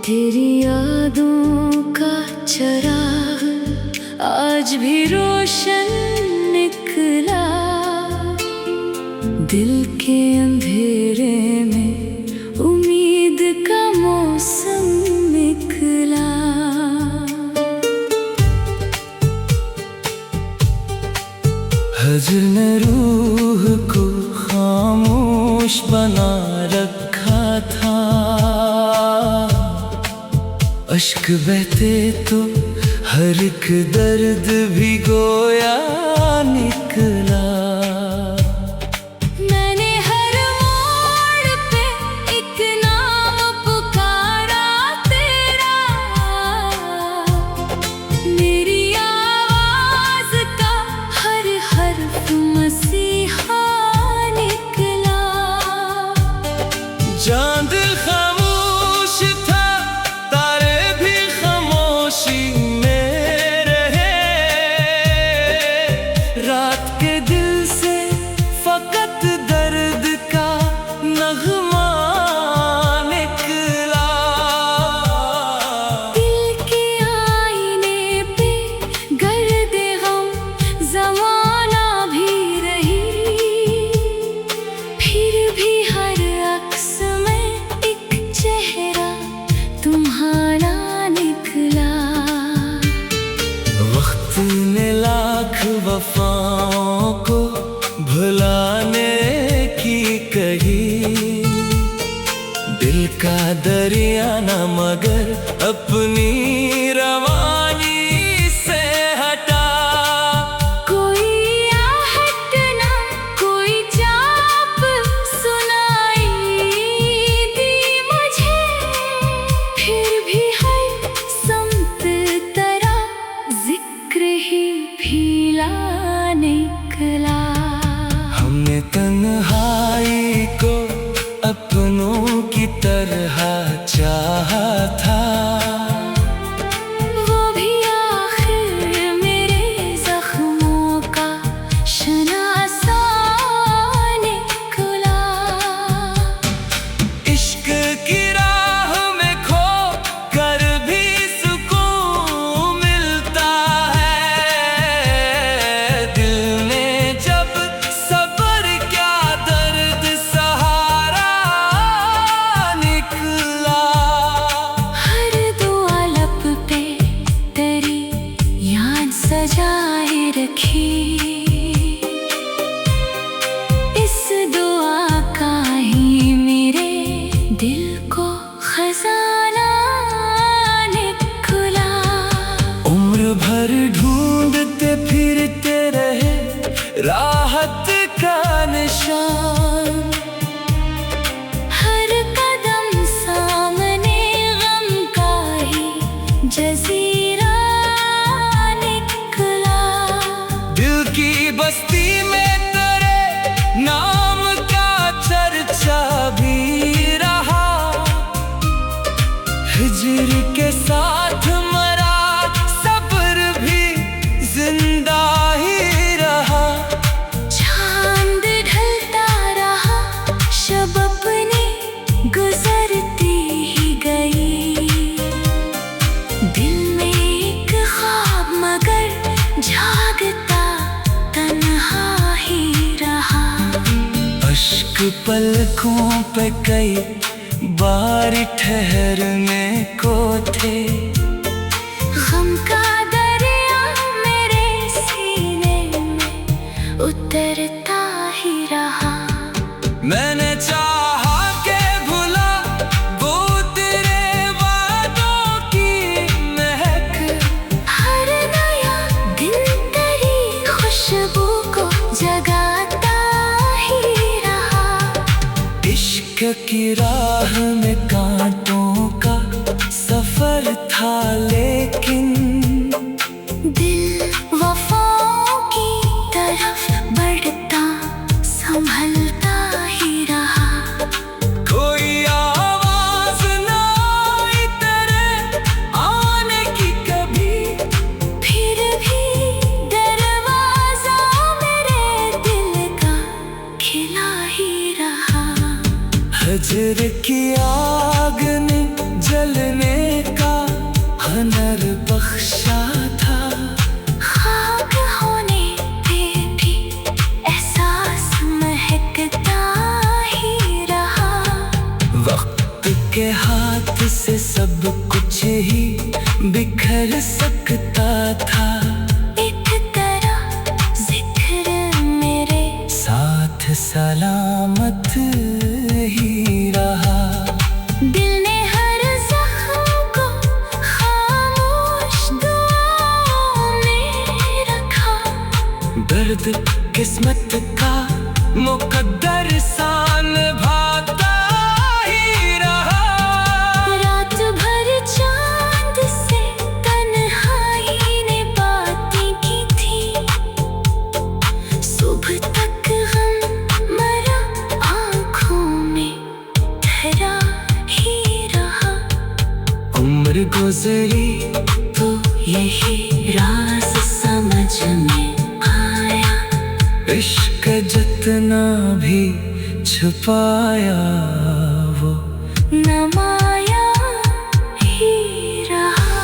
तेरी यादों का चराग आज भी रोशन निकला, दिल के अंधेरे में उम्मीद का मौसम निकला। हज़्र ने रूह को खामोश बना रखा था, अश्क बहते तो हर एक दर्द भी गोया निकला। मैंने हर मोड़ पे एक नाम पुकारा तेरा, मेरी आवाज का हर हर्फ मसीहा निकला। चांद खामोश था, तारे भी खामोशी में रहे, रात के दिल से फकत दर्द का नगमा निकला। दिल के आईने पे गर्द गम ज़माना भी रही, फिर भी हर अक्स में एक चेहरा तुम्हारा निकला। वक्त ने लाख वफाओं को भुलाने की कही, दिल का दरिया न मगर अपनी रवानी से हटा। कोई आहट ना कोई चाप सुनाई दी मुझे, फिर भी हर समत तेरा जिक्र ही फीला निकला। हमने तन्हाई को अपनों की तरह चाहा था, वो भी आखिर मेरे जख्मों का शनासा निकला। इश्क की राह में खो कर भी सुकून मिलता है, दिल ने जब सब्र क्या दर्द सहारा निकला। हर दुआ लब पे तेरी याद सजाए रखी, इस दुआ का ही मेरे दिल को खजाना निकला। उम्र भर ढूंढते फिरते रहे राहत का निशान, हर कदम सामने गम का ही जजीरा निकला। दिल की बस्ती में तेरे नाम का चर्चा भी रहा, हिज्र के साथ मरा सब्र भी जिंदा ही रहा। चांद ढलता रहा, शब अपनी गुजरती ही गई, दिल में एक ख्वाब मगर जागता तन्हा ही रहा। अश्क पलकों पे कई बार ठहरने को थे, गम का दरिया मेरे सीने में उतरता ही रहा। मैंने चाहा के भुला वो तेरे वादों की महक, हर नया दिन तेरी खुशबू को जगाता ही रहा। इश्क की राह में कांटों का सफर था, लेकिन दिल वफाओं की तरफ बढ़ता संभल हजर की आग ने जलने का हुनर बख्शा था। खाक होने पे भी एहसास महकता ही रहा। वक्त के हाथ से सब कुछ ही बिखर सकता था। एक तरह जिक्र मेरे साथ सलामत ही रहा। दिल ने हर जख्म को खामोश दुआओं में रखा। दर्द किस्मत का मुकद्दर सा निभाता ही रहा। रात भर चांद से तन्हाई ने बातें की थी। सुबह तक गम मरा आँखों में ठहरा ही रहा। उम्र गुजरी तो यही राज समझ में आया। इश्क जितना भी छुपाया वो नमाया ही रहा।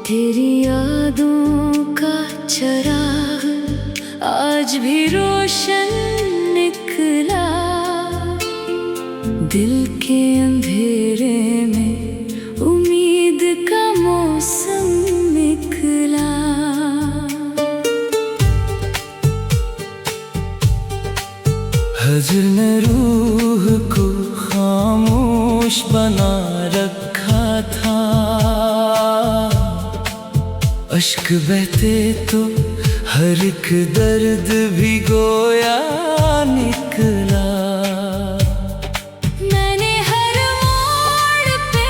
तेरी यादों का चराग आज भी रोशन निकला। दिल के अंधेरे में उम्मीद का मौसम निकला। हजर ने रूह को खामोश बना रखा था। अश्क बहते तो हर एक दर्द भी गोया निकला। मैंने हर मोड़ पे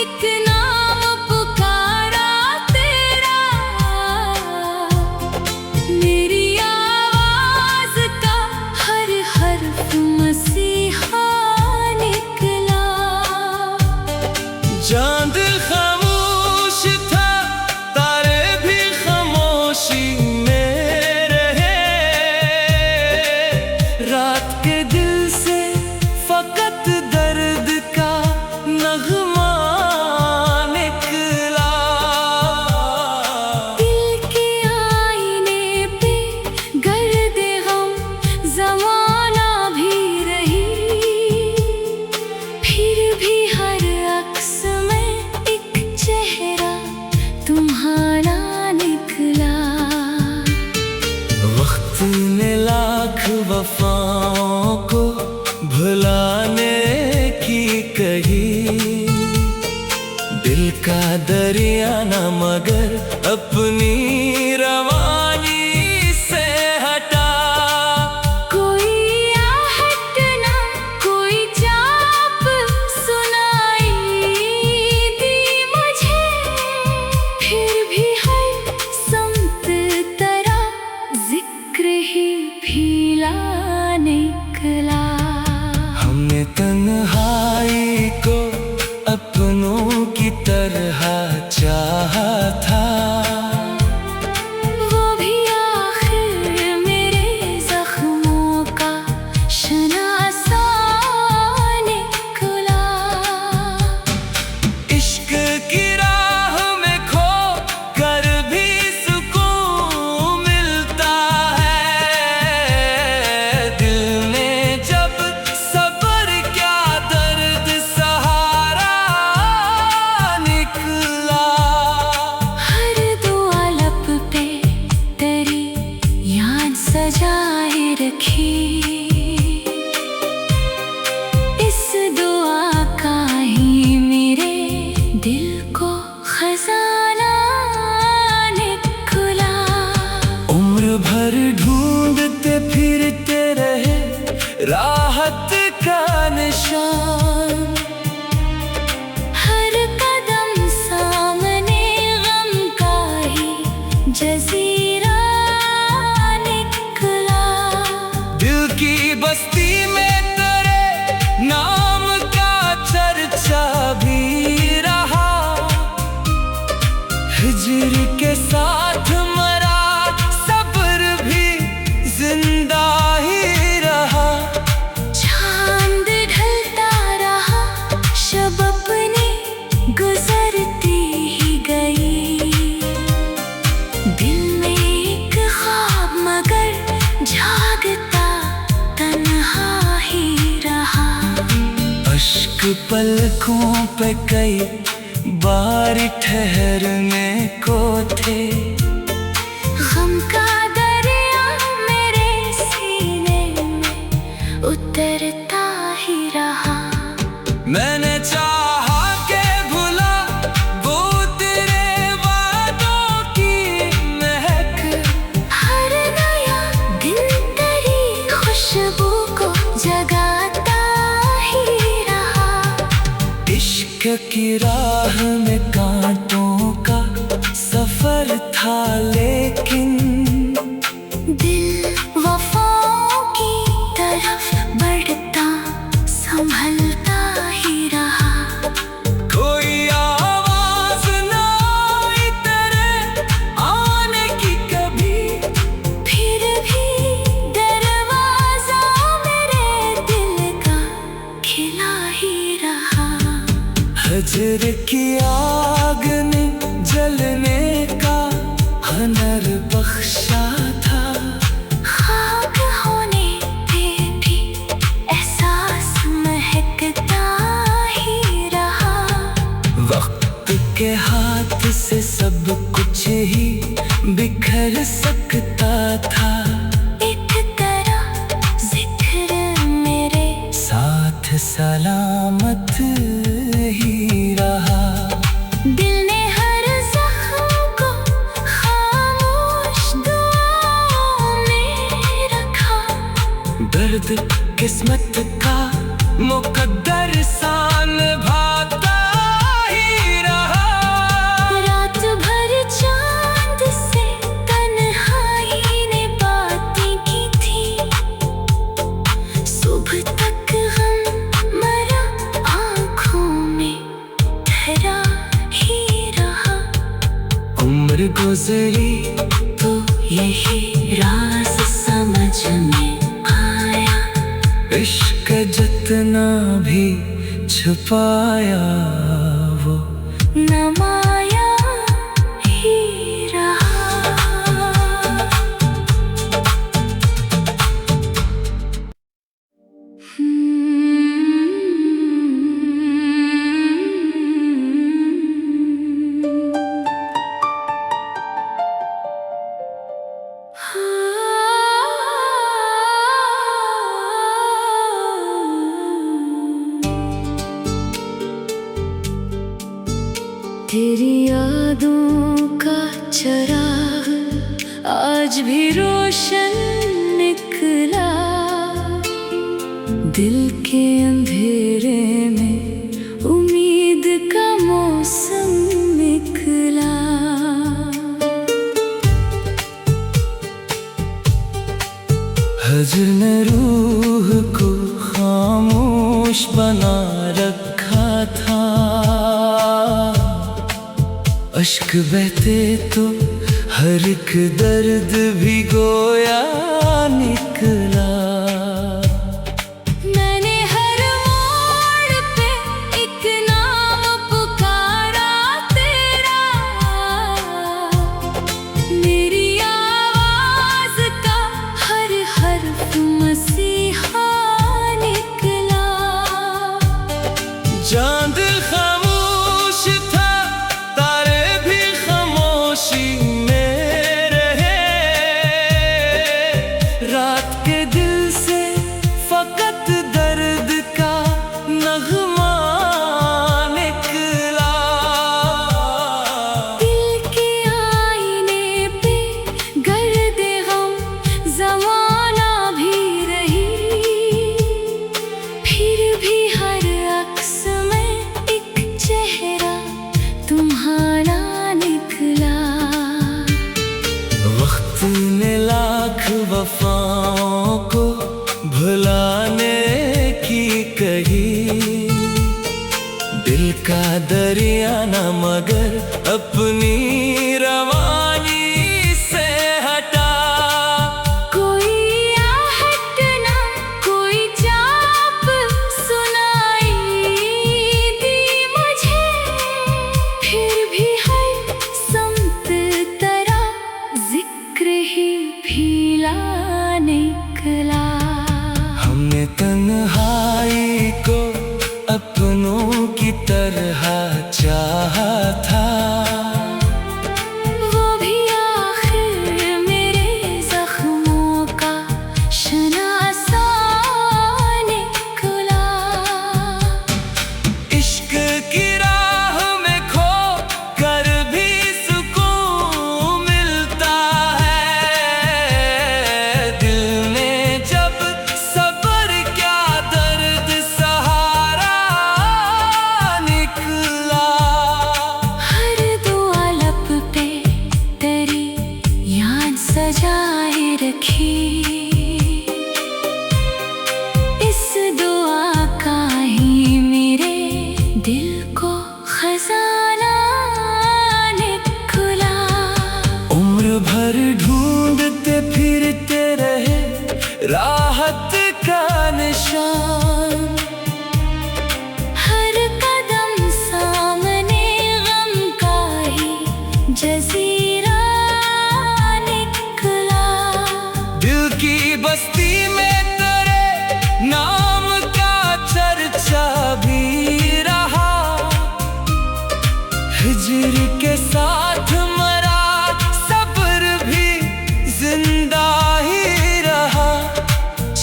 एक नाम पुकारा तेरा। मेरी आवाज का हर हर्फ मसीहा निकला। चांद खामोश था, तारे भी खामोशी में रहे। रात के दिल से फकत दर्द का नगमा निकला। दिल के आईने पे गर्दे गम ज़माना भी रही। फिर भी हर अक्स में एक चेहरा तुम्हारा निकला। वक्त ने लाख वफाओं को भुलाने की कही। दिल का दरिया न मगर अपनी रवानी से हटा। कोई आहट ना कोई चाप सुनाई दी मुझे। फिर भी हर संत तरह जिक्र ही फीला निकला। हमने तन्हाई को अपनों की तरह चाहा था। वो भी आखिर मेरे जख्मों का शनासा निकला। इश्क की राह में खो कर भी सुकून मिलता है। दिल ने जब सब्र क्या दर्द सहारा निकला। हर दुआ लब पे तेरी याद सजाए रखी। इस दुआ का ही मेरे दिल को खजाना निकला। उम्र भर ढूंढते फिरते रहे राहत का निशान। हर कदम सा पलकों पे कई बार ठहरने को थे। गम का दरिया मेरे सीने में उतरता ही रहा। मैंने चाहा के भुला वो तेरे वादों की महक। हर नया दिन तेरी खुशबू को जगाता ही रहा। इश्क की राह में कांटों का सफर था, लेकिन दिल वफाओं की तरफ बढ़ता संभलता ही रहा। कोई आवाज ना आई तेरे आने की कभी, फिर भी दरवाजा मेरे दिल का खिला ही रहा। हजर की आग ने जलने का हुनर बख्शा था। खाक होने पे भी एहसास महकता ही रहा। वक्त के हाथ से सब कुछ ही बिखर सकता था। एक तरह जिक्र मेरे साथ सलामत ही रहा। दिल ने हर जख्म को खामोश दुआओं में रखा। दर्द किस्मत का मुकद्दर सा निभाता ही रहा। रात भर चांद से तन्हाई ने बातें की थी। सुबह तक गम मरा आँखों में ठहरा ही रहा। उम्र गुजरी तो यही राज समझ में आया। इश्क जितना भी छुपाया वो नमाया ही रहा। तेरी यादों का चराग आज भी रोशन निकला। दिल के अंधेरे में उम्मीद का मौसम निकला। हजर ने रूह को खामोश बना रखा था। अश्क बहते तो हर एक दर्द भी गोया निकला। मैंने हर मोड़ पे एक नाम पुकारा तेरा। मेरी आवाज का हर हर्फ मसीहा निकला। चांद खामोश था, तारे भी खामोशी में रहे। रात के दिल से फकत दर्द का नगमा निकला। दिल के आईने पे गर्द गम ज़माना भी रही। फिर भी हर अक्स में एक चेहरा तुम्हारा निकला। वक्त ने लाख वफाओं को भुलाने की कही। दिल का दरिया न मगर अपनी रवानी से हटा। कोई आहट ना कोई चाप सुनाई दी मुझे। फिर भी हर संत तरह जिक्र ही भीला निकला। हमने तन्हाई को अपनों फूलों की तरह चाहा था। वो भी आखिर मेरे जख्मों का शनासा निकला। इश्क की राह में खो कर भी सुकून मिलता है। दिल ने जब सब्र क्या दर्द सहारा निकला। हर दुआ लब पे तेरी याद सजाए रखी। इस दुआ का ही मेरे दिल को खजाना निकला। उम्र भर ढूंढते फिरते रहे राहत का निशान। हर कदम सामने गम का ही जजीरा निकला। दिल की बस्ती में तेरे नाम का चर्चा भी रहा। हिजर के साथ मरा सब्र भी जिंदा ही रहा।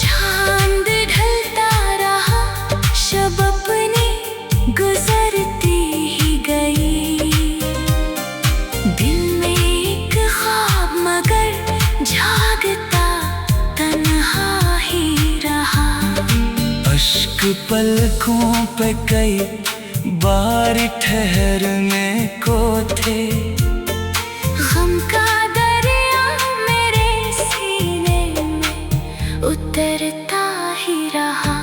चांद ढलता रहा, शब अपनी गुजरती ही गई। दिल में एक ख्वाब मगर जागता तन्हा ही रहा। अश्क पलकों पे कई बार ठहरने को थे। गम का दरिया मेरे सीने में उतरता ही रहा।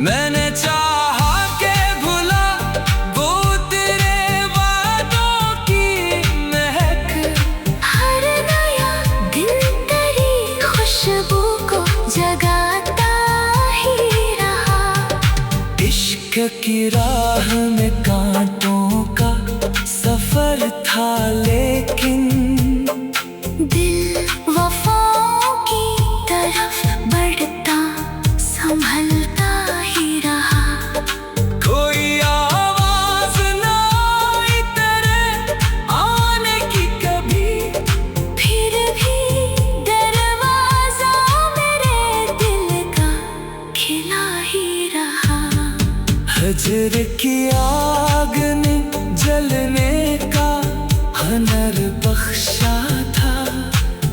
मैंने चाहा के भुला वो तेरे वादों की महक। हर नया दिन तेरी खुशबू को जगाता ही रहा। इश्क की राह में कांटों का सफर था लेकिन दिल वफाओं की तरफ बढ़ता संभलता ही रहा। कोई आवाज ना आई तेरे आने की कभी। फिर भी दरवाजा मेरे दिल का खिला ही रहा। हजर की आग ने जलने का हुनर बख्शा था।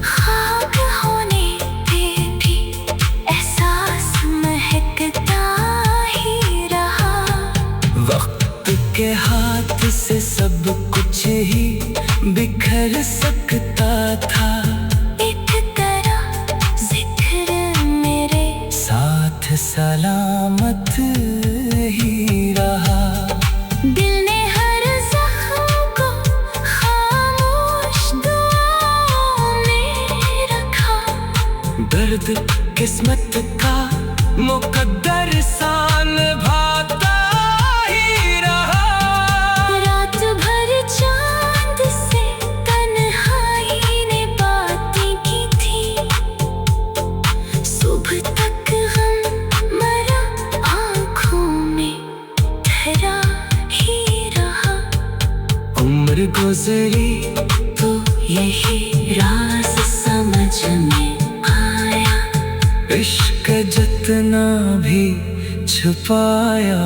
खाक होने पे भी एहसास महकता ही रहा। वक्त के हाथ से सब कुछ ही बिखर सकता था। एक तरह जिक्र मेरे साथ सलामत ही रहा। दिल ने हर जख्म को खामोश दुआओं में रखा। दर्द किस्मत का मुकद्दर सान भाता ही रहा। रात भर चांद से तन्हाई ने बातें की थी। सुबह तक गम मरा आँखों में ठहरा ही रहा। उम्र गुजरी तो यही राज समझ में आया। इश्क जितना भी छुपाया